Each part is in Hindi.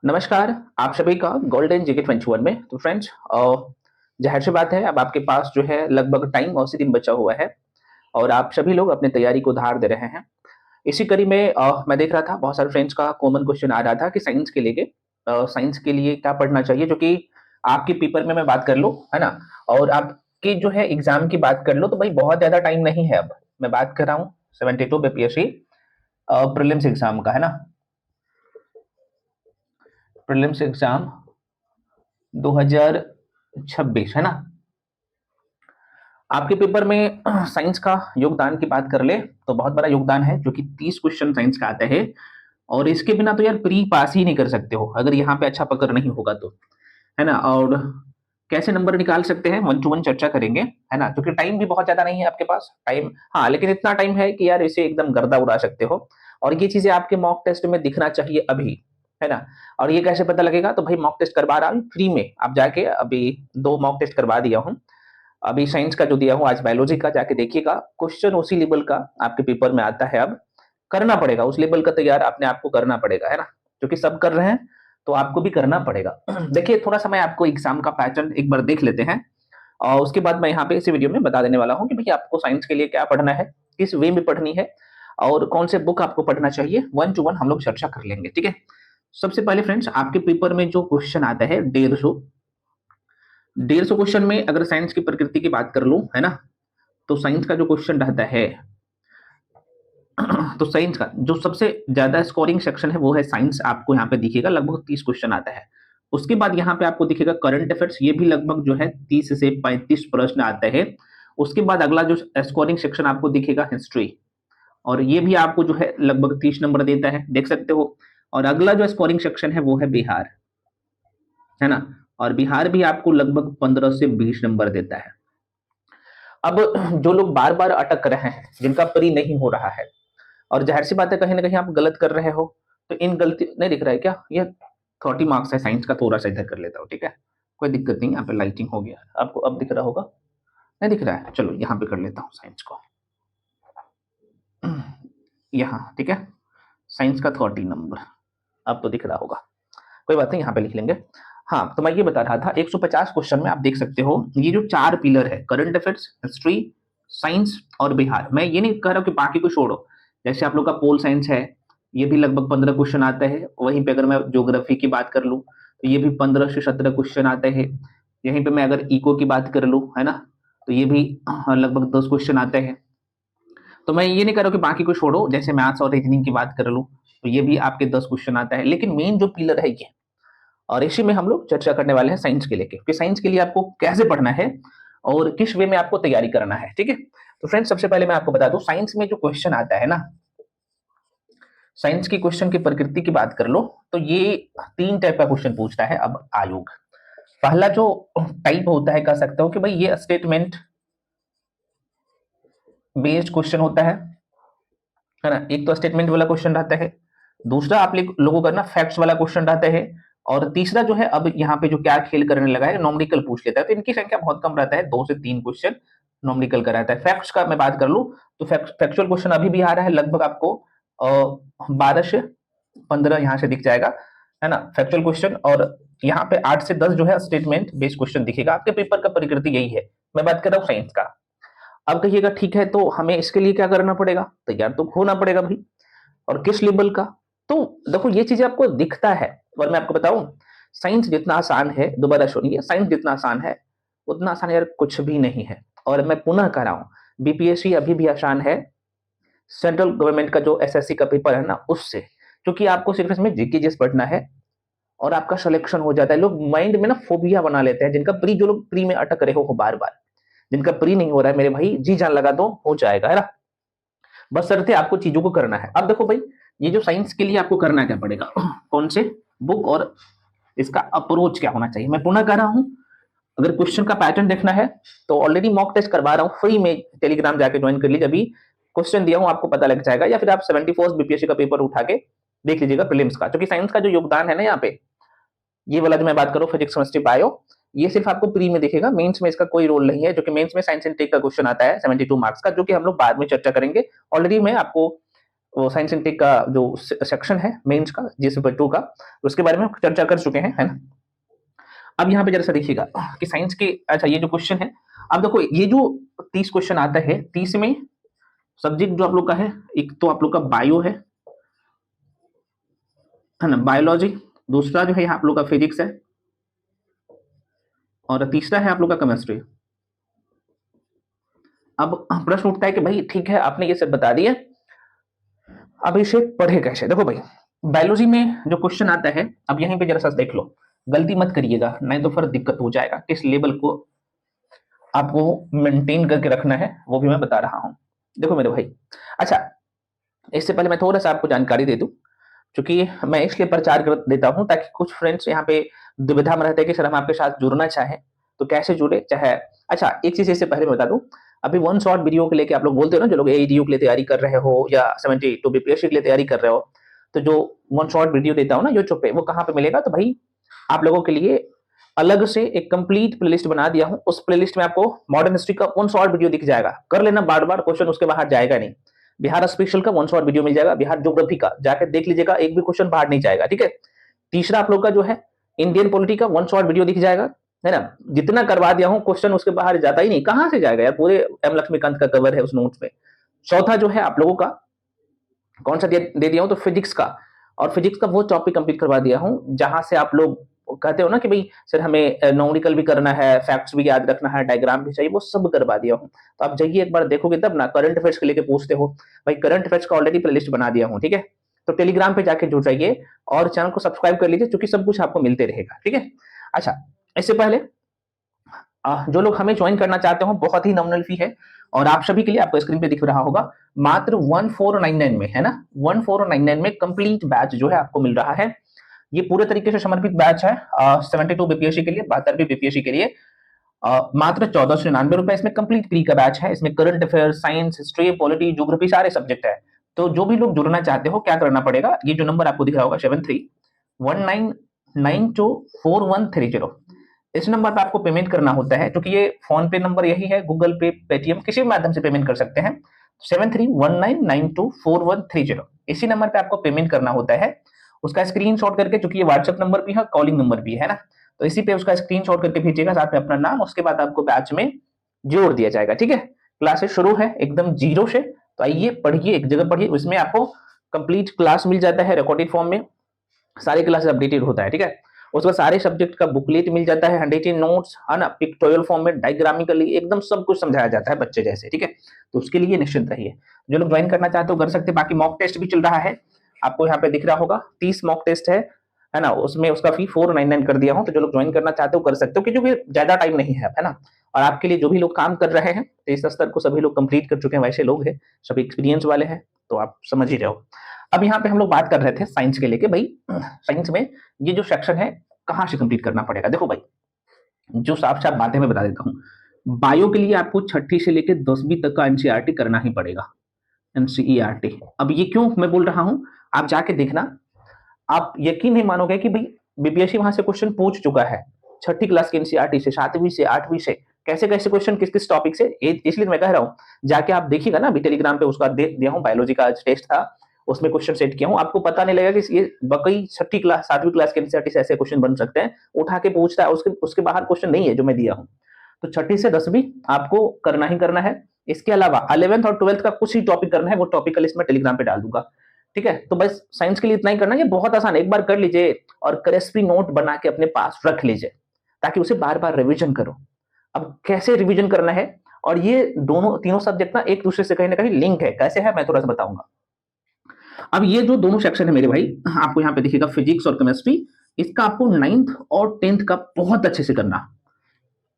नमस्कार, आप सभी का गोल्डन जीके 21 में। तो फ्रेंड्स, ज़ाहिर सी बात है, अब आपके पास जो है लगभग टाइम और सी दिन बचा हुआ है और आप सभी लोग अपनी तैयारी को धार दे रहे हैं। इसी कड़ी में मैं देख रहा था बहुत सारे फ्रेंड्स का कॉमन क्वेश्चन आ रहा था कि साइंस के लिए क्या पढ़ना चाहिए, जो कि आपके पेपर में मैं बात कर लूँ, है ना? और आपके जो है एग्ज़ाम की बात कर लो तो भाई बहुत ज़्यादा टाइम नहीं है अब। मैं बात कर रहा हूँ 72 बीपीएससी प्रीलिम्स एग्ज़ाम का, है ना? प्रीलिम्स एग्ज़ाम 2026, है ना? आपके पेपर में साइंस का योगदान की बात कर ले तो बहुत बड़ा योगदान है, जो कि 30 क्वेश्चन साइंस का आता है और इसके बिना तो यार प्री पास ही नहीं कर सकते हो अगर यहाँ पे अच्छा पकड़ नहीं होगा तो, है ना? और कैसे नंबर निकाल सकते हैं, वन टू वन चर्चा करेंगे, है ना? क्योंकि टाइम भी बहुत ज्यादा नहीं है आपके पास टाइम। हाँ, लेकिन इतना टाइम है कि यार इसे एकदम गर्दा उड़ा सकते हो और ये चीजें आपके मॉक टेस्ट में दिखना चाहिए अभी, है ना? और ये कैसे पता लगेगा? तो भाई मॉक टेस्ट करवा रहा हूँ फ्री में, आप जाके अभी 2 मॉक टेस्ट करवा दिया हूँ। अभी साइंस का जो दिया हूँ, आज बायोलॉजी का जाके देखिएगा, क्वेश्चन उसी लेवल का आपके पेपर में आता है। अब करना पड़ेगा उस लेवल का तैयार, अपने आप को करना पड़ेगा, है ना? क्योंकि सब कर रहे हैं तो आपको भी करना पड़ेगा। देखिए, थोड़ा सा मैं आपको एग्जाम का पैटर्न एक बार देख लेते हैं और उसके बाद मैं यहाँ पे इसी वीडियो में बता देने वाला हूँ कि भैया आपको साइंस के लिए क्या पढ़ना है, किस वे में पढ़नी है और कौन से बुक आपको पढ़ना चाहिए। वन टू वन हम लोग चर्चा कर लेंगे, ठीक है? सबसे पहले फ्रेंड्स, आपके पेपर में जो क्वेश्चन आता है 150 क्वेश्चन में, अगर साइंस की प्रकृति की बात कर लूं, है ना? तो साइंस का जो क्वेश्चन रहता है तो साइंस का जो सबसे ज्यादा स्कोरिंग सेक्शन है वो है साइंस। आपको यहाँ पे दिखेगा लगभग 30 क्वेश्चन आता है। उसके बाद यहाँ पे आपको दिखेगा करंट अफेयर्स, ये भी लगभग जो है 30 से 35 प्रश्न आते हैं। उसके बाद अगला जो स्कोरिंग सेक्शन आपको दिखेगा हिस्ट्री, और ये भी आपको जो है लगभग 30 नंबर देता है, देख सकते हो। और अगला जो स्कोरिंग सेक्शन है वो है बिहार, है ना? और बिहार भी आपको लगभग 15 से 20 नंबर देता है। अब जो लोग बार बार अटक रहे हैं, जिनका प्री नहीं हो रहा है, और जाहिर सी बात है कहीं ना कहीं आप गलत कर रहे हो, तो इन गलती नहीं दिख रहा है क्या? ये 30 मार्क्स है साइंस का, थोड़ा सा इधर कर लेता हूँ, ठीक है? कोई दिक्कत नहीं, यहाँ पे लाइटिंग हो गया, आपको अब दिख रहा होगा, नहीं दिख रहा है? चलो यहाँ पे कर लेता हूँ साइंस को, यहाँ, ठीक है? साइंस का 30 नंबर अब तो दिख रहा होगा, कोई बात नहीं, यहाँ पे लिख लेंगे। हाँ, तो मैं ये बता रहा था 150 क्वेश्चन में आप देख सकते हो ये जो 4 पिलर है, करंट अफेयर्स, हिस्ट्री, साइंस और बिहार। मैं ये नहीं कह रहा हूँ कि बाकी को छोड़ो, जैसे आप लोग का पोल साइंस है, ये भी लगभग 15 क्वेश्चन आते हैं। वहीं पे अगर मैं ज्योग्राफी की बात कर लूँ तो ये भी 15 से 17 क्वेश्चन आते हैं। यहीं पे मैं अगर इको की बात कर लूँ, है ना, तो ये भी लगभग 10 क्वेश्चन आते हैं। तो मैं ये नहीं कर रहा हूँ कि बाकी को छोड़ो, जैसे मैथ्स और रीजनिंग की बात कर लूँ तो ये भी आपके 10 क्वेश्चन आता है, लेकिन मेन जो पिलर है ये, और इसी में हम लोग चर्चा करने वाले हैं साइंस के लेके कि साइंस के लिए आपको कैसे पढ़ना है और किस वे में आपको तैयारी करना है, ठीक है? तो फ्रेंड्स, सबसे पहले मैं आपको बता दूं, साइंस में जो क्वेश्चन आता है ना, साइंस की क्वेश्चन की प्रकृति की बात कर लो तो ये 3 टाइप का क्वेश्चन पूछता है अब आयोग। पहला जो टाइप होता है, कह सकते हो कि भाई ये स्टेटमेंट बेस्ड क्वेश्चन होता है ना? एक तो स्टेटमेंट वाला क्वेश्चन रहता है, दूसरा आप लोगों का ना फैक्ट्स वाला क्वेश्चन रहता है, और तीसरा जो है अब यहाँ पे जो क्या खेल करने लगा है, नॉमेरिकल पूछ लेता है। तो इनकी संख्या बहुत कम रहता है, 2 से 3 क्वेश्चन नॉमेरिकल का रहता है। फैक्ट्स का मैं बात कर लूं तो फैक्चुअल क्वेश्चन अभी भी आ रहा है, लगभग आपको 12 से 15 यहाँ से दिख जाएगा, है ना, फैक्चुअल क्वेश्चन। और यहाँ पे 8 से 10 जो है स्टेटमेंट बेस्ड क्वेश्चन दिखेगा। आपके पेपर का प्रकृति यही है, मैं बात कर रहा हूँ साइंस का। अब कहिएगा ठीक है, तो हमें इसके लिए क्या करना पड़ेगा? तैयार तो होना पड़ेगा भाई, और किस लेवल का? तो देखो, ये चीजें आपको दिखता है, और मैं आपको बताऊं, साइंस जितना आसान है, दोबारा सुनिए, साइंस जितना आसान है उतना आसान यार कुछ भी नहीं है। और मैं पुनः कह रहा हूं, बीपीएससी अभी भी आसान है सेंट्रल गवर्नमेंट का जो एसएससी का पेपर है ना उससे, क्योंकि आपको सिर्फ इसमें जीके जीएस पढ़ना है और आपका सिलेक्शन हो जाता है। लोग माइंड में ना फोबिया बना लेते हैं, जिनका प्री, जो लोग प्री में अटक रहे हो बार बार, जिनका प्री नहीं हो रहा है, मेरे भाई जी जान लगा दो, हो जाएगा, है ना? बस शर्त है आपको चीजों को करना है। अब देखो भाई, ये जो साइंस के लिए आपको करना क्या पड़ेगा, कौन से बुक और इसका अप्रोच क्या होना चाहिए। मैं पुनः कह रहा हूं, अगर क्वेश्चन का पैटर्न देखना है तो ऑलरेडी मॉक टेस्ट करवा रहा हूं फ्री में, टेलीग्राम जाके ज्वाइन कर लीजिए, अभी क्वेश्चन दिया हूं आपको पता लग जाएगा, या फिर आप 74 बीपीएससी का पेपर उठा के देख लीजिएगा प्रीलिम्स का। क्योंकि साइंस का जो योगदान है ना यहाँ पे, ये वाला जो मैं बात करूं, फिजिक्स केमिस्ट्री बायो, ये सिर्फ आपको प्री में दिखेगा, मेंस में इसका कोई रोल नहीं है। जो कि मेंस में साइंस एंड टेक का क्वेश्चन आता है 72 मार्क्स का, जो कि हम लोग बाद में चर्चा करेंगे। ऑलरेडी मैं आपको वो साइंस इनटेक का जो सेक्शन है मेंस का जीएस पेपर 2 का, उसके बारे में चर्चा कर चुके हैं, है ना। अब यहाँ पे जरा सा देखिएगा कि साइंस के, अच्छा ये जो क्वेश्चन है, अब देखो ये जो 30 क्वेश्चन आता है, 30 में सब्जेक्ट जो आप लोग का है, एक तो आप लोग का बायो है ना, बायोलॉजी, दूसरा जो है आप लोग का फिजिक्स है, और तीसरा है आप लोग का केमिस्ट्री। अब प्रश्न उठता है कि भाई ठीक है आपने ये सब बता दिया, अब इसे पढ़े कैसे। देखो भाई बायोलॉजी में जो क्वेश्चन आता है, अब यहीं पे जरा सा देख लो, गलती मत करिएगा नहीं तो फिर दिक्कत हो जाएगा। किस लेवल को आपको मेंटेन करके रखना है वो भी मैं बता रहा हूं। देखो मेरे भाई, अच्छा इससे पहले मैं थोड़ा सा आपको जानकारी दे दूं, क्योंकि मैं इसलिए प्रचार कर देता हूं ताकि कुछ फ्रेंड्स यहाँ पे दुविधा में रहते हैं कि सर हम आपके साथ जुड़ना चाहें तो कैसे जुड़े चाहे। अच्छा एक चीज इससे पहले मैं बता दूं, अभी वन शॉट वीडियो के लेके आप लोग बोलते हो ना, जो लोग एईडीयू के लिए तैयारी कर रहे हो या 72 बीपीएससी के लिए तैयारी कर रहे हो, तो जो वन शॉट वीडियो देता हूं ना यूट्यूब पे, वो कहाँ पे मिलेगा, तो भाई आप लोगों के लिए अलग से एक कंप्लीट प्लेलिस्ट बना दिया हूं। उस प्लेलिस्ट में आपको मॉडर्न हिस्ट्री का वन शॉट वीडियो दिख जाएगा, कर लेना बार बार, क्वेश्चन उसके बाहर जाएगा नहीं। बिहार स्पेशल का वन शॉट वीडियो मिल जाएगा, बिहार ज्योग्राफी का जाकर देख लीजिएगा, एक भी क्वेश्चन बाहर नहीं जाएगा, ठीक है। तीसरा आप लोग का जो है इंडियन पॉलिटी का वन शॉट वीडियो दिख जाएगा, है ना। जितना करवा दिया हूं क्वेश्चन उसके बाहर जाता ही नहीं, कहां से जाएगा यार, पूरे एम लक्ष्मीकांत का कवर है उस नोट्स में। चौथा जो है आप लोगों का कौन सा दे दिया हूं, तो फिजिक्स का, और फिजिक्स का वो टॉपिक कंप्लीट करवा दिया हूं जहां से आप लोग कहते हो ना कि भाई सर हमें न्यूमेरिकल भी करना है, फैक्ट्स भी याद रखना है, डायग्राम भी चाहिए, वो सब करवा दिया हूं। तो आप जाइए एक बार देखोगे तब ना, करंट अफेयर्स के लेके पूछते हो, भाई करंट अफेयर्स का ऑलरेडी प्लेलिस्ट बना दिया हूं, ठीक है। तो टेलीग्राम पे जाके जुड़ जाइए और चैनल को सब्सक्राइब कर लीजिए, क्योंकि सब कुछ आपको मिलते रहेगा, ठीक है। अच्छा इससे पहले जो लोग हमें ज्वाइन करना चाहते हो, बहुत ही नॉमिनल फी है, और आप सभी के लिए आपको स्क्रीन पे दिख रहा होगा, मात्र 1499 में, है ना, 1499 में कंप्लीट बैच जो है आपको मिल रहा है। ये पूरे तरीके से समर्पित बैच है 72 बीपीएससी के लिए, 72 बीपीएससी के लिए, मात्र 1499 रुपए। इसमें कंप्लीट फ्री का बैच है, इसमें current affair, science, history, polity, geography सारे सब्जेक्ट है। तो जो भी लोग जुड़ना चाहते हो क्या करना पड़ेगा, ये जो नंबर आपको दिख रहा होगा 7319924130, इस नंबर पे आपको पेमेंट करना होता है, क्योंकि ये फोन पे नंबर यही है, गूगल पे, पेटीएम, किसी भी माध्यम से पेमेंट कर सकते हैं। 7319924130 इसी नंबर पे आपको पेमेंट करना होता है। उसका स्क्रीनशॉट करके, क्योंकि ये व्हाट्सएप नंबर भी है, कॉलिंग नंबर भी है ना, तो इसी पे उसका स्क्रीनशॉट करके भेजिएगा, साथ में अपना नाम, उसके बाद आपको बैच में जोड़ दिया जाएगा, ठीक है। क्लासेस शुरू है एकदम जीरो से, तो आइए पढ़िए, एक जगह पढ़िए, उसमें आपको कंप्लीट क्लास मिल जाता है रिकॉर्डेड फॉर्म में, सारे क्लासेस अपडेटेड होता है, ठीक है। उसके बाद सारे सब्जेक्ट का बुकलेट मिल जाता है, हैंडराइटिंग नोट्स, है ना, पिक्टोरियल फॉर्म में, डायग्रामिकली एकदम सब कुछ समझाया जाता है बच्चे जैसे, ठीक है। तो उसके लिए निश्चिंत रहिए, जो लोग ज्वाइन करना चाहते हो कर सकते हैं। बाकी मॉक टेस्ट भी चल रहा है, आपको यहाँ पे दिख रहा होगा 30 मॉक टेस्ट है ना, उसमें उसका फी 499 कर दिया हूं। तो जो लोग ज्वाइन करना चाहते हो कर सकते हो, क्योंकि ज्यादा टाइम नहीं है ना। और आपके लिए जो भी लोग काम कर रहे हैं, तो इस स्तर को सभी लोग कंप्लीट कर चुके हैं, वैसे लोग हैं, सभी एक्सपीरियंस वाले हैं, तो आप समझ ही रहे हो। अब यहाँ पे हम लोग बात कर रहे थे साइंस के लेके, भाई साइंस में ये जो सेक्शन है कहाँ से कंप्लीट करना पड़ेगा। देखो भाई जो साफ साफ बातें मैं बता देता हूँ, बायो के लिए आपको 6ठी से लेकर 10वीं तक का एनसीईआरटी करना ही पड़ेगा, एनसीईआरटी। अब ये क्यों मैं बोल रहा हूं, आप जाके देखना, आप यकीन नहीं मानोगे कि भाई बीपीएससी वहां से क्वेश्चन पूछ चुका है, 6ठी क्लास के एनसीईआरटी से, 7वीं से, 8वीं से, कैसे कैसे क्वेश्चन किस किस टॉपिक से, इसलिए मैं कह रहा हूं जाके आप देखिएगा ना, अभी टेलीग्राम पे उसका दे दिया हूं, बायोलॉजी का आज टेस्ट था, उसमें क्वेश्चन सेट किया हूं, आपको पता नहीं लगेगा कि ये बकई 6ठी क्लास 7वीं क्लास के एनसीईआरटी से ऐसे क्वेश्चन बन सकते हैं, उठा के पूछता है, उसके बाहर क्वेश्चन नहीं है जो मैं दिया हूं। तो 6ठी से 10वीं आपको करना ही करना है। इसके अलावा 11th और 12th का कुछ ही टॉपिक करना है, वो टॉपिक का लिस्ट मैं टेलीग्राम पे डाल दूंगा, ठीक है। तो बस साइंस के लिए इतना ही करना है, ये बहुत आसान है, एक बार कर लीजिए और क्रेस्पी नोट बना के अपने पास रख लीजिए, ताकि उसे बार बार रिवीजन करो। अब कैसे रिवीजन करना है, और ये दोनों तीनों सब्जेक्ट ना एक दूसरे से कहीं ना कहीं लिंक है, कैसे है मैं थोड़ा सा बताऊंगा। अब ये जो दोनों सेक्शन है मेरे भाई, आपको यहाँ पे देखिएगा फिजिक्स और केमिस्ट्री, इसका आपको 9th और 10th का बहुत अच्छे से करना,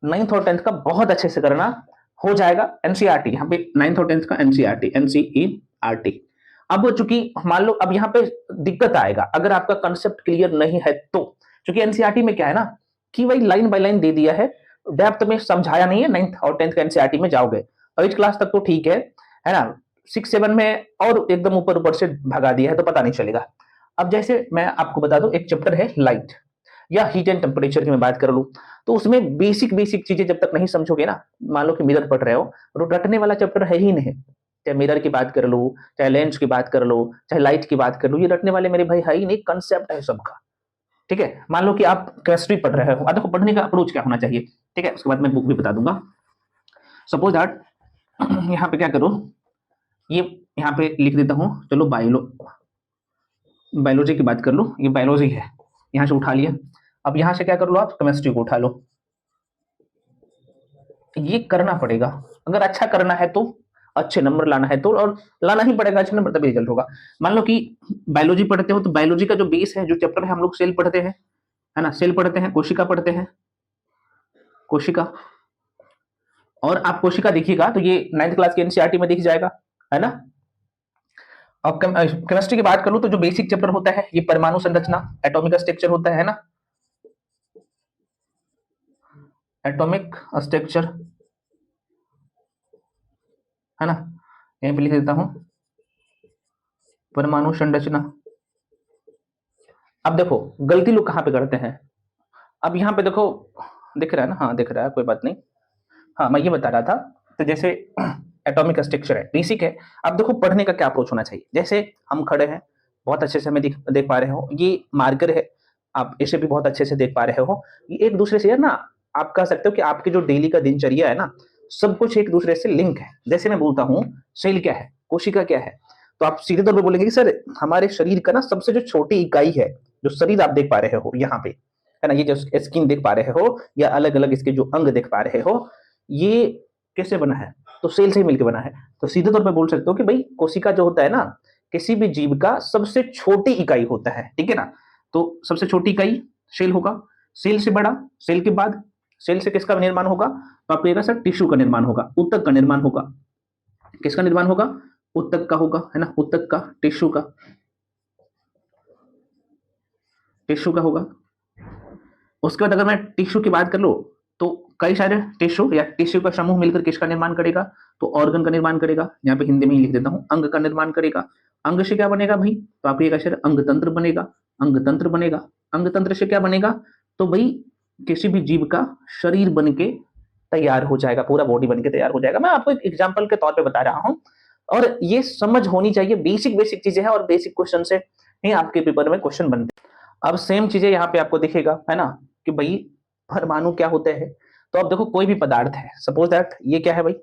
9th और 10th का बहुत अच्छे से करना हो जाएगा। एनसीईआरटी यहाँ पे 9th और 10th का एनसीईआरटी। अब चूंकि मान लो अब यहाँ पे दिक्कत आएगा अगर आपका कंसेप्ट क्लियर नहीं है तो, क्योंकि एनसीईआरटी में क्या है ना कि भाई लाइन बाय लाइन दे दिया है, डेप्थ में समझाया नहीं है। 9th और 10th का एनसीईआरटी में जाओगे 8th क्लास तक तो ठीक है ना, 6 7 में और एकदम ऊपर ऊपर से भगा दिया है तो पता नहीं चलेगा। अब जैसे मैं आपको बता दूं, एक चैप्टर है लाइट या हीट एंड टेम्परेचर की मैं बात कर लूं, तो उसमें बेसिक चीजें जब तक नहीं समझोगे ना, मान लो कि मिरर पढ़ रहे हो, रटने वाला चैप्टर है ही नहीं, चाहे मिरर की बात कर लो, चाहे लेंस की बात कर लो, चाहे लाइट की बात कर लो, ये रटने वाले मेरे भाई है ही नहीं, कंसेप्ट है सबका। ठीक है, मान लो कि आप केमिस्ट्री पढ़ रहे हो, देखो पढ़ने का अप्रोच क्या होना चाहिए, ठीक है, उसके बाद मैं बुक भी बता दूंगा। सपोज दैट यहाँ पे क्या करो, ये यहाँ पे लिख देता हूँ, चलो बायोलॉजी की बात कर लो, ये बायोलॉजी है, यहाँ से उठा लिया। अब यहाँ से क्या कर लो, आप केमिस्ट्री को उठा लो। ये करना पड़ेगा, अगर अच्छा करना है तो, अच्छे नंबर लाना है तो, और लाना ही पड़ेगा अच्छे नंबर, तभी रिजल्ट होगा। मान लो कि बायोलॉजी पढ़ते हो, तो बायोलॉजी का जो बेस है, जो चैप्टर है, हम लोग सेल पढ़ते हैं, है ना, सेल पढ़ते हैं, कोशिका पढ़ते हैं, कोशिका। और आप कोशिका देखिएगा तो ये 9th क्लास के एनसीईआरटी में दिख जाएगा, है ना। अब केमिस्ट्री की बात करूं तो जो बेसिक चैप्टर होता है, ये परमाणु संरचना, एटॉमिक स्ट्रक्चर होता है ना, एटॉमिक स्ट्रक्चर, है ना। यहीं पे लिख देता हूं परमाणु संरचना। अब देखो गलती लोग कहां पे करते हैं, अब यहाँ पे देखो, दिख रहा है ना, हाँ दिख रहा है, कोई बात नहीं। हाँ मैं ये बता रहा था, तो जैसे एटॉमिक स्ट्रक्चर है, बेसिक है। अब देखो पढ़ने का क्या अप्रोच होना चाहिए, जैसे हम खड़े हैं, बहुत अच्छे से हमें देख पा रहे हो, ये मार्कर है, आप इसे भी बहुत अच्छे से देख पा रहे हो। ये एक दूसरे से ना, आप कह सकते हो कि आपकी जो डेली का दिनचर्या है ना, सब कुछ एक दूसरे से लिंक है। जैसे मैं बोलता हूँ सेल क्या है, कोशिका क्या है, तो आप सीधे तौर पर बोलेंगे कि सर हमारे शरीर का ना सबसे जो छोटी इकाई है, जो शरीर आप देख पा रहे हो यहाँ पे, है ना, ये जो स्किन देख पा रहे हो, या अलग अलग इसके जो अंग देख पा रहे हो, ये कैसे बना है, तो सेल से ही मिलकर बना है। तो सीधे तौर पे बोल सकते हो कि भाई कोशिका जो होता है ना, किसी भी जीव का सबसे छोटी इकाई होता है, ठीक है ना। तो सबसे छोटी इकाई सेल होगा, सेल से बड़ा, सेल के बाद, सेल से किसका निर्माण होगा, तो आप कहिएगा सर टिश्यू का निर्माण होगा, ऊतक का निर्माण होगा। किसका निर्माण होगा, ऊतक का होगा, है ना, ऊतक का, टिश्यू का, टिश्यू का होगा। उसके बाद अगर मैं टिश्यू की बात कर लो, तो कई सारे टिश्यू या टिश्यू का समूह मिलकर किसका निर्माण करेगा, तो ऑर्गन का निर्माण करेगा। यहाँ पे हिंदी में ही लिख देता हूँ, अंग का निर्माण करेगा। अंग से क्या बनेगा भाई, तो आपके एक अंग तंत्र बनेगा, अंग तंत्र बनेगा। अंग तंत्र से क्या बनेगा, तो भाई किसी भी जीव का शरीर बन के तैयार हो जाएगा, पूरा बॉडी बन के तैयार हो जाएगा। मैं आपको एक एग्जाम्पल के तौर पर बता रहा हूँ, और ये समझ होनी चाहिए, बेसिक बेसिक चीजें हैं, और बेसिक क्वेश्चन से ही आपके पेपर में क्वेश्चन बनते हैं। अब सेम चीजें यहाँ पे आपको दिखेगा, है ना, कि भाई परमाणु क्या होते हैं। तो अब देखो कोई भी पदार्थ है, सपोज दैट ये क्या है भाई,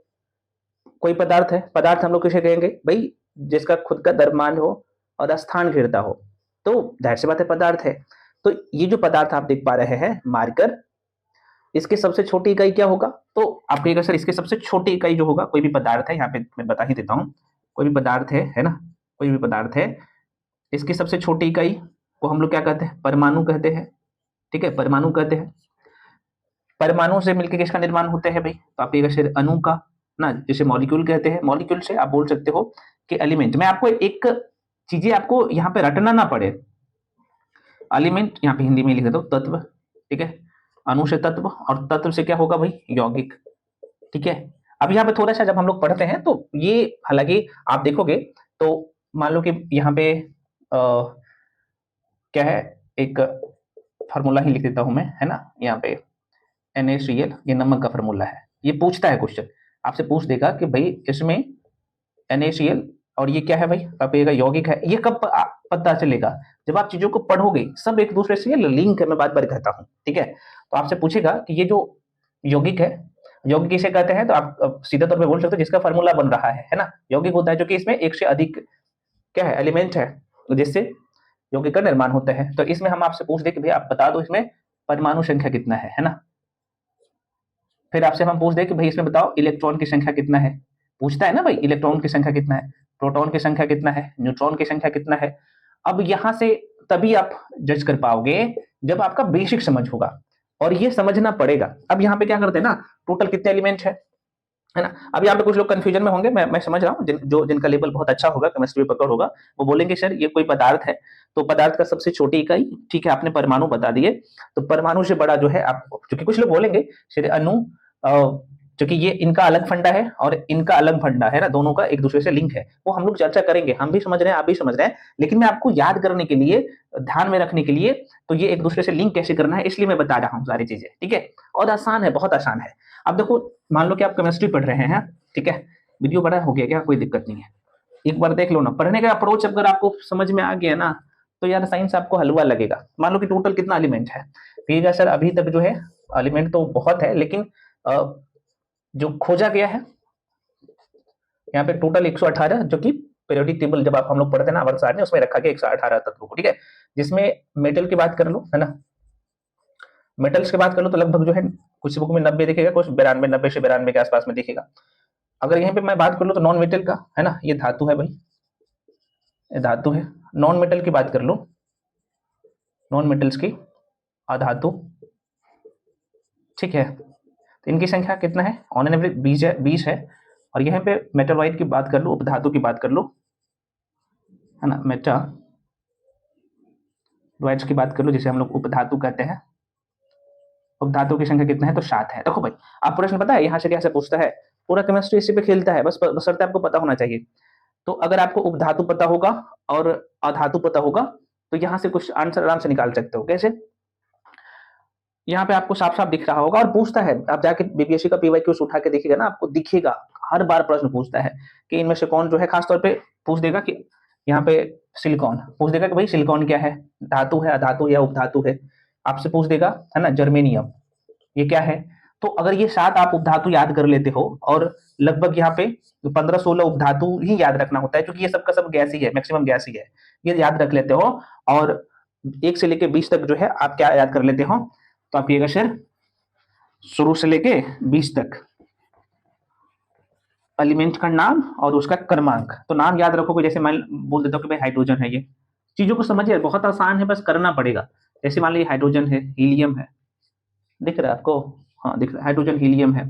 कोई पदार्थ है, पदार्थ हम लोग किसे कहेंगे भाई, जिसका खुद का द्रव्यमान हो और स्थान घिरता हो, तो जाहिर सी बात है पदार्थ है। तो ये जो पदार्थ आप देख पा रहे हैं मार्कर, इसकी सबसे छोटी इकाई क्या होगा, तो आप कहिएगा सर इसकी सबसे छोटी इकाई जो होगा, कोई भी पदार्थ है, यहाँ पे मैं बता ही देता हूँ, कोई भी पदार्थ है ना, कोई भी पदार्थ है, इसकी सबसे छोटी इकाई को हम लोग क्या कहते हैं, परमाणु कहते हैं। ठीक है, परमाणु कहते हैं। परमाणु से मिलकर किसका निर्माण होता है भाई, तो आप कहिएगा सर अणु का ना, जिसे मॉलिक्यूल कहते हैं। मॉलिक्यूल से आप बोल सकते हो कि एलिमेंट। मैं आपको एक चीजें आपको यहाँ पे रटना ना पड़े, एलिमेंट यहाँ पे हिंदी में लिख देता हूँ, तत्व। ठीक है, अणु से तत्व, और तत्व से क्या होगा भाई, यौगिक। ठीक है, अब यहाँ पे थोड़ा सा जब हम लोग पढ़ते हैं तो ये, हालांकि आप देखोगे तो मान लो कि यहाँ पे क्या है, एक फार्मूला ही लिख देता हूं मैं, है ना, यहाँ पे NaCl, ये नमक का फार्मूला है। ये पूछता है क्वेश्चन, आपसे पूछ देगा कि भाई इसमें NaCl और ये क्या है भाई, आप कहिएगा यौगिक है। ये कब पता चलेगा, जब आप चीजों को पढ़ोगे, सब एक दूसरे से लिंक है, मैं बार बार कहता हूँ। ठीक है, तो आपसे पूछेगा कि ये जो यौगिक है, यौगिक किसे कहते हैं, तो आप सीधे तौर पर बोल सकते हो जिसका फार्मूला बन रहा है ना। यौगिक होता है जो कि इसमें एक से अधिक क्या है, एलिमेंट है, जिससे यौगिक का निर्माण होता है। तो इसमें हम आपसे पूछ दे कि भाई आप बता दो इसमें परमाणु संख्या कितना है ना। फिर आपसे हम पूछ दे कि भाई इसमें बताओ इलेक्ट्रॉन की संख्या कितना है, पूछता है ना भाई, इलेक्ट्रॉन की संख्या कितना है, प्रोटॉन की संख्या कितना है, न्यूट्रॉन की संख्या कितना है। अब यहां से तभी आप जज कर पाओगे जब आपका बेसिक समझ होगा, और ये समझना पड़ेगा। अब यहाँ पे क्या करते हैं ना, टोटल कितने एलिमेंट है ना। अब यहाँ पे कुछ लोग कंफ्यूजन में होंगे, मैं समझ रहा हूँ, जिनका लेवल बहुत अच्छा होगा, केमिस्ट्री में पकड़ होगा, वो बोलेंगे सर ये कोई पदार्थ है, तो पदार्थ का सबसे छोटी इकाई, ठीक है, आपने परमाणु बता दिए, तो परमाणु से बड़ा जो है आप, क्योंकि कुछ लोग बोलेंगे सर अणु, क्योंकि ये इनका अलग फंडा है और इनका अलग फंडा है ना, दोनों का एक दूसरे से लिंक है, वो हम लोग चर्चा करेंगे, हम भी समझ रहे हैं, आप भी समझ रहे हैं, लेकिन मैं आपको याद करने के लिए, ध्यान में रखने के लिए, तो ये एक दूसरे से लिंक कैसे करना है इसलिए मैं बता रहा हूँ सारी चीजें। ठीक है, और आसान है, बहुत आसान है। अब देखो मान लो कि आप केमिस्ट्री पढ़ रहे हैं, ठीक है, वीडियो बड़ा हो गया क्या? कोई दिक्कत नहीं है, एक बार देख लो ना। पढ़ने का अप्रोच अगर आपको समझ में आ गया ना तो यार साइंस आपको हलवा लगेगा। मान लो कि टोटल कितना एलिमेंट है, ठीक है सर अभी तक जो है एलिमेंट तो बहुत है, लेकिन जो खोजा गया है यहाँ पे टोटल 118, जो कि पीरियोडिक टेबल जब आप हम लोग पढ़ते हैं ना वर्ष में, उसमें रखा गया 118 तत्वों को, ठीक है। जिसमें मेटल की बात कर लो, है ना, मेटल्स की बात कर लो तो लगभग जो है कुछ बुक में 90 दिखेगा, कुछ 92, 90 से 92 के आसपास में दिखेगा। अगर यहाँ पे मैं बात कर लो तो नॉन मेटल का, है ना, ये धातु है भाई, ये धातु है। नॉन मेटल की बात कर लो, नॉन मेटल्स की अधातु, ठीक है। तो इनकी संख्या कितना है? ऑन एन एवरेज 20 है। और यहाँ पे मेटालॉइड की बात कर लो, उपधातु की बात कर लो, है ना, मेटालॉइड्स की बात कर लो, जिसे हम लोग उपधातु कहते हैं। उपधातु की संख्या कितना है? तो 7 है। देखो भाई, आप प्रश्न पता है यहाँ से कैसे पूछता है, पूरा केमिस्ट्री इसी पे खेलता है, बस बशर्ते आपको पता होना चाहिए। तो अगर आपको उपधातु पता होगा और अधातु पता होगा तो यहाँ से कुछ आंसर आराम से निकाल सकते हो। कैसे? यहाँ पे आपको साफ साफ दिख रहा होगा, और पूछता है, आप जाके बीपीएससी का पीवाईक्यूज उठा के देखिएगा ना, आपको दिखेगा हर बार प्रश्न पूछता है कि इनमें से कौन जो है, खासतौर पे पूछ देगा कि यहाँ पे सिलिकॉन पूछ देगा कि भाई सिलिकॉन क्या है, धातु है, अधातु या उपधातु है। आपसे पूछ देगा, है ना, जर्मेनियम ये क्या है। तो अगर ये 7 आप उपधातु याद कर लेते हो, और लगभग यहाँ पे 15-16 उपधातु ही याद रखना होता है, क्योंकि ये सबका सब गैस ही है, मैक्सिमम गैस ही है, ये याद रख लेते हो, और 1 से लेके 20 तक जो है आप क्या याद कर लेते हो, तो आप ये सर शुरू से लेके 20 तक एलिमेंट का नाम और उसका क्रमांक। तो नाम याद रखोगे, जैसे मैं बोल देता हूँ कि भाई हाइड्रोजन है, ये चीजों को समझिए, बहुत आसान है, बस करना पड़ेगा। जैसे मान लीजिए हाइड्रोजन है, हीलियम है, दिख रहा है आपको? हाँ दिख रहा है, हाइड्रोजन, हीलियम है,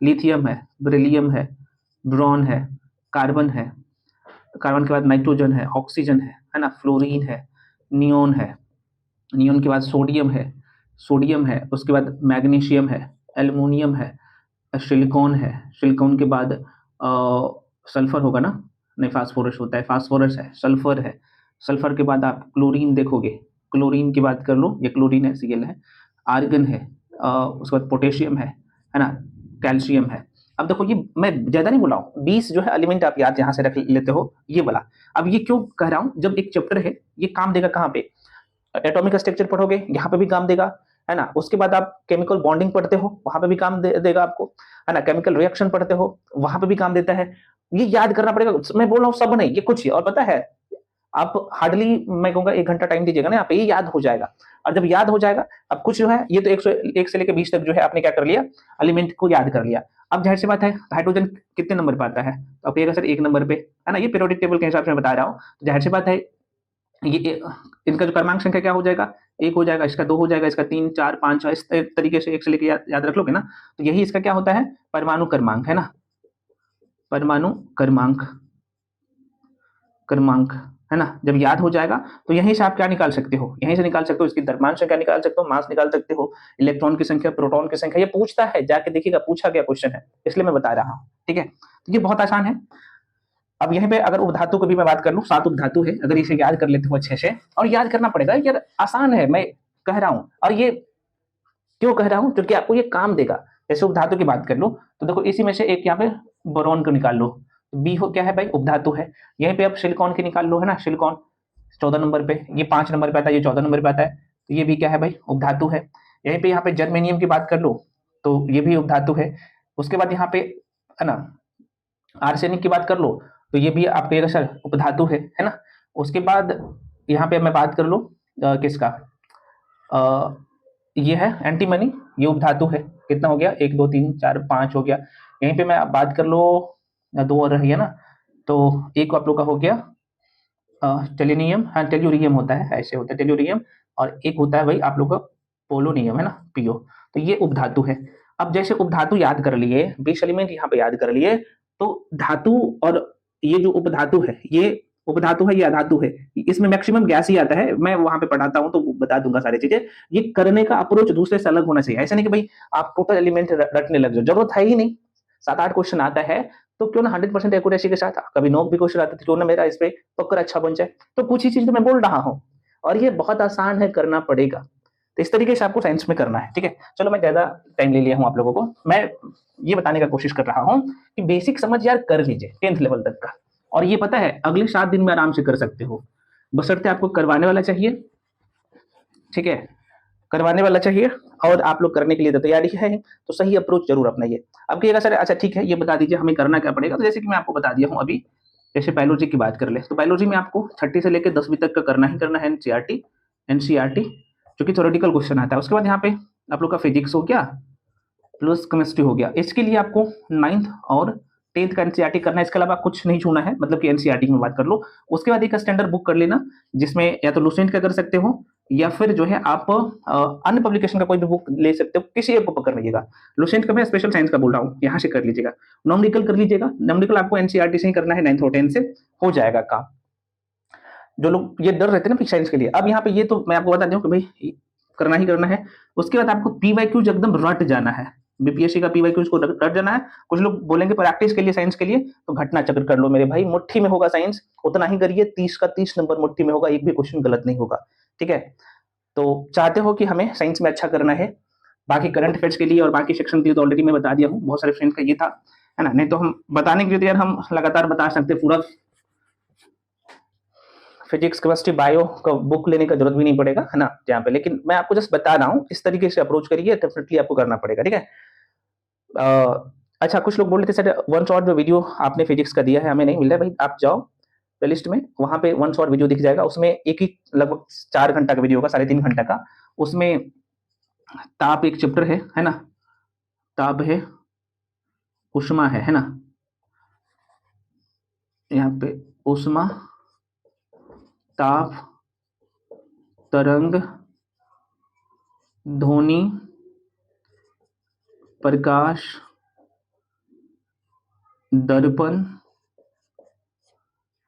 लिथियम है, बेरिलियम है, ब्रोन है, कार्बन है, कार्बन के बाद नाइट्रोजन है, ऑक्सीजन है ना, फ्लोरीन है, नियोन है, नियोन के बाद सोडियम है, सोडियम है, उसके बाद मैग्नीशियम है, एल्युमिनियम है, सिलिकॉन है, सिलिकॉन के बाद सल्फर होगा ना, नहीं फास्फोरस होता है, फास्फोरस है, सल्फर है, सल्फर के बाद आप क्लोरीन देखोगे, क्लोरीन की बात कर लो, ये क्लोरीन है, Cl है, आर्गन है, उसके बाद पोटेशियम है ना, कैल्शियम है। अब देखो ये मैं ज्यादा नहीं बोला हूँ, 20 जो है एलिमेंट आप याद यहाँ से रख लेते हो, ये वाला। अब ये क्यों कह रहा हूँ, जब एक चैप्टर है ये काम देगा कहाँ पे, एटॉमिक स्ट्रक्चर पढ़ोगे यहाँ पे भी काम देगा, है ना। उसके बाद आप केमिकल बॉन्डिंग पढ़ते हो, वहां पे भी काम देगा आपको, है ना। केमिकल रिएक्शन पढ़ते हो, वहां पे भी काम देता है। ये याद करना पड़ेगा, मैं बोल रहा हूँ सब नहीं, ये कुछ ही। और पता है आप हार्डली मैं कहूंगा 1 घंटा टाइम दीजिएगा ना, आप ये याद हो जाएगा। और जब याद हो जाएगा, अब कुछ जो है ये तो 1 से लेकर 20 तक जो है आपने क्या कर लिया, एलिमेंट को याद कर लिया। अब जाहिर सी बात है हाइड्रोजन कितने नंबर पे आता है, तो आप सर 1 नंबर पे, है ना, ये पीरियोडिक टेबल के हिसाब से मैं बता रहा हूँ। तो जाहिर सी बात है ये इनका जो क्रमांक संख्या क्या हो जाएगा, 1 हो जाएगा, इसका 2 हो जाएगा, इसका 3, 4, 5, 6 इस तरीके से 1 से लेके याद रख लोगे ना, तो यही इसका क्या होता है, परमाणु क्रमांक, है ना, परमाणु क्रमांक, क्रमांक, है ना। जब याद हो जाएगा तो यहीं से आप क्या निकाल सकते हो, यहीं से निकाल सकते हो इसकी द्रव्यमान संख्या निकाल सकते हो, मास निकाल सकते हो, इलेक्ट्रॉन की संख्या, प्रोटॉन की संख्या। ये पूछता है, जाके देखिएगा, पूछा गया क्वेश्चन है, इसलिए मैं बता रहा हूँ, ठीक है। तो ये बहुत आसान है। अब यहाँ पे अगर उपधातु की भी मैं बात कर लूं, 7 उपधातु है, अगर इसे याद कर लेते हो अच्छे से, और याद करना पड़ेगा यार, आसान है, मैं कह रहा हूं। और ये क्यों कह रहा हूं, क्योंकि आपको ये काम देगा। जैसे उपधातु की बात कर लो तो देखो इसी में से एक यहाँ पे बोरॉन को निकाल लो, बी हो क्या है भाई, उपधातु है। यहीं पे आप सिलिकॉन की निकाल लो, है ना, सिलिकॉन 14 नंबर पे, ये 5 नंबर पे आता है, ये 14 नंबर पे आता है, तो ये भी क्या है भाई, उपधातु है। यहीं पे यहाँ पे जर्मेनियम की बात कर लो तो ये भी उपधातु है। उसके बाद यहाँ पे, है ना, आर्सेनिक की बात कर लो तो ये भी आप कहिएगा सर उपधातु है ना। उसके बाद यहाँ पे मैं बात कर लो किसका, ये है एंटीमनी, ये उपधातु है। कितना हो गया, 1 2 3 4 5 हो गया। यहीं पे मैं बात कर लो 2 और रही है ना, तो एक आप लोग का हो गया टेलिनियम, हाँ टेल्यूरियम होता है, ऐसे होता है टेल्यूरियम, और एक होता है भाई आप लोग का पोलोनियम, है ना, पीओ। तो ये उपधातु है। अब जैसे उपधातु याद कर लिए, 20 एलिमेंट यहाँ पे याद कर लिए, तो धातु और ये जो उपधातु है, ये उपधातु है, ये अधातु है, इसमें मैक्सिमम गैस ही आता है। मैं वहां पे पढ़ाता हूँ तो बता दूंगा सारी चीजें। ये करने का अप्रोच दूसरे से अलग होना चाहिए, ऐसा नहीं कि भाई आप टोटल एलिमेंट रटने लग जाओ, जरूरत है ही नहीं। 7-8 क्वेश्चन आता है तो क्यों ना 100% एक्यूरेसी के साथ, कभी नोक भी क्वेश्चन आता है, क्यों ना मेरा इस पे पक्का अच्छा बन जाए। तो कुछ ही चीज तो मैं बोल रहा हूँ, और ये बहुत आसान है, करना पड़ेगा। तो इस तरीके से आपको साइंस में करना है, ठीक है। चलो मैं ज्यादा टाइम ले लिया हूँ आप लोगों को, मैं ये बताने का कोशिश कर रहा हूँ कि बेसिक समझ यार कर लीजिए 10th लेवल तक का, और ये पता है अगले 7 दिन में आराम से कर सकते हो, बशर्ते आपको करवाने वाला चाहिए, ठीक है, करवाने वाला चाहिए और आप लोग करने के लिए तो तैयारी है, तो सही अप्रोच जरूर अपनाइए। अब कहिएगा सर अच्छा ठीक है ये बता दीजिए हमें करना क्या पड़ेगा, तो जैसे कि मैं आपको बता दिया हूँ अभी, जैसे बायोलॉजी की बात कर ले तो बायोलॉजी में आपको 30 से लेकर 10वीं तक का करना ही करना है एनसीईआरटी जो कि थ्योरेटिकल क्वेश्चन आता है। उसके बाद यहाँ पे आप लोग का फिजिक्स हो गया प्लस केमिस्ट्री हो गया, इसके लिए आपको 9th और 10th का एनसीईआरटी करना है, इसके अलावा कुछ नहीं छूना है, मतलब कि एनसीईआरटी में बात कर लो। उसके बाद एक स्टैंडर्ड बुक कर लेना जिसमें या तो लुसेंट का कर सकते हो या फिर जो है आप अन्य पब्लिकेशन का कोई भी बुक ले सकते हो, किसी एक को पकड़ लीजिएगा। लुसेंट का मैं स्पेशल साइंस का बोल रहा हूँ, यहाँ से कर लीजिएगा। नॉमिकल कर लीजिएगा, नॉमिकल आपको एनसीईआरटी से ही करना है, 9th और 10th से हो जाएगा काम। जो लोग ये डर रहते हैं ना फिक्स साइंस के लिए, अब यहाँ पे ये तो मैं आपको बता दूं कि भाई करना ही करना है। उसके बाद आपको पीवाईक्यूज एकदम रट जाना है, बीपीएससी का पीवाईक्यूज को रट जाना है। कुछ लोग बोलेंगे प्रैक्टिस के लिए साइंस के लिए तो घटना चक्र कर लो मेरे भाई, मुट्ठी में होगा साइंस, उतना ही करिए, 30 का 30 नंबर मुट्ठी में होगा, एक भी क्वेश्चन गलत नहीं होगा, ठीक है। तो चाहते हो कि हमें साइंस में अच्छा करना है, बाकी करंट अफेयर्स के लिए और बाकी सेक्शन के लिए तो ऑलरेडी मैं बता दिया हूँ, बहुत सारे फ्रेंड्स का ये था, है ना। नहीं तो हम बताने के लिए तो यार हम लगातार बता सकते पूरा फिजिक्स केमिस्ट्री बायो का बुक लेने का जरूरत भी नहीं पड़ेगा, है ना यहाँ पे, लेकिन मैं आपको जस्ट बता रहा हूँ इस तरीके से अप्रोच करिए, डेफिनेटली आपको करना पड़ेगा, ठीक है। अच्छा कुछ लोग बोल रहे थे सर वन शॉट जो वीडियो आपने फिजिक्स का दिया है हमें नहीं मिल रहा है, भाई आप जाओ प्लेलिस्ट में, वहां पे वन शॉट वीडियो दिख जाएगा, उसमें एक ही लगभग 4 घंटा का वीडियो होगा, 3.5 घंटा का, उसमें ताप एक चैप्टर है ना, ताप है, उष्मा है ना, यहाँ पे उष्मा, ताप, तरंग, ध्वनि, प्रकाश, दर्पण,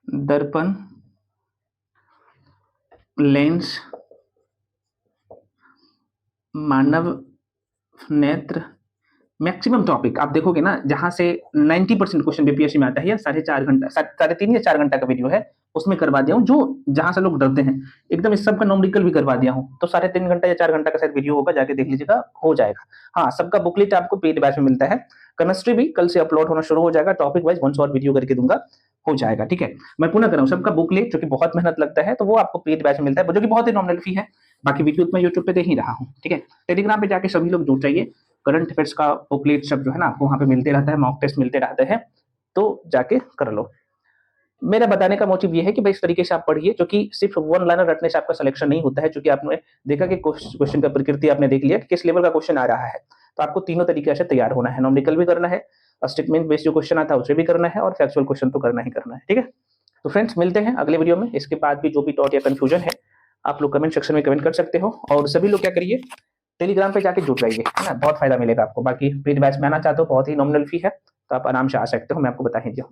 दर्पण, लेंस, मानव नेत्र, मैक्सिमम टॉपिक आप देखोगे ना जहां से 90% क्वेश्चन बीपीएससी में आता है, 4.5 घंटा 3.5 या 4 घंटा का वीडियो है, उसमें करवा दिया हूँ, जो जहां से लोग डरते हैं एकदम इस सब का नॉमिकल भी करवा दिया हूँ, तो 3.5 घंटा या 4 घंटा का शायद वीडियो होगा, जाके देख लीजिएगा, हो जाएगा। हाँ सबका बुकलेट आपको पेड बैच में मिलता है, केमिस्ट्री भी कल से अपलोड होना शुरू हो जाएगा, topic wise one shot video करके दूंगा, हो जाएगा, ठीक है। मैं पुनः कर रहा हूँ, सबका बुकलेट जो कि बहुत मेहनत लगता है तो वो आपको पेड बैच में मिलता है, जो कि बहुत ही नॉमिनल फी है, बाकी वीडियो मैं यूट्यूब पे दे ही रहा हूँ, ठीक है। टेलीग्राम पे जाके सभी लोग जुड़ जाइए, करंट अफेयर्स का बुकलेट सब जो है ना आपको वहां पे मिलते रहता है, मॉक टेस्ट मिलते रहते हैं, तो जाके कर लो। मेरा बताने का मोटिव ये है कि भाई इस तरीके से आप पढ़िए, जो कि सिर्फ वन लाइनर रटने से आपका सिलेक्शन नहीं होता है, क्योंकि आपने देखा कि क्वेश्चन का प्रकृति आपने देख लिया कि किस लेवल का क्वेश्चन आ रहा है, तो आपको तीनों तरीके से तैयार होना है, नॉमिकल भी करना है, स्टेटमेंट बेस्ड जो क्वेश्चन आता है उसे भी करना है, और फैक्चुअल क्वेश्चन तो करना ही करना है, ठीक है। तो फ्रेंड्स मिलते हैं अगले वीडियो में, इसके बाद भी जो भी डाउट या कंफ्यूजन है आप लोग कमेंट सेक्शन में कमेंट कर सकते हो, और सभी लोग क्या करिए टेलीग्राम पे जाके जुड़ जाइए, है ना, बहुत फायदा मिलेगा आपको। बाकी पेड बैच में आना चाहते हो बहुत ही नॉमिनल फी है, तो आप आराम से आ सकते हो, मैं आपको बता ही दिया।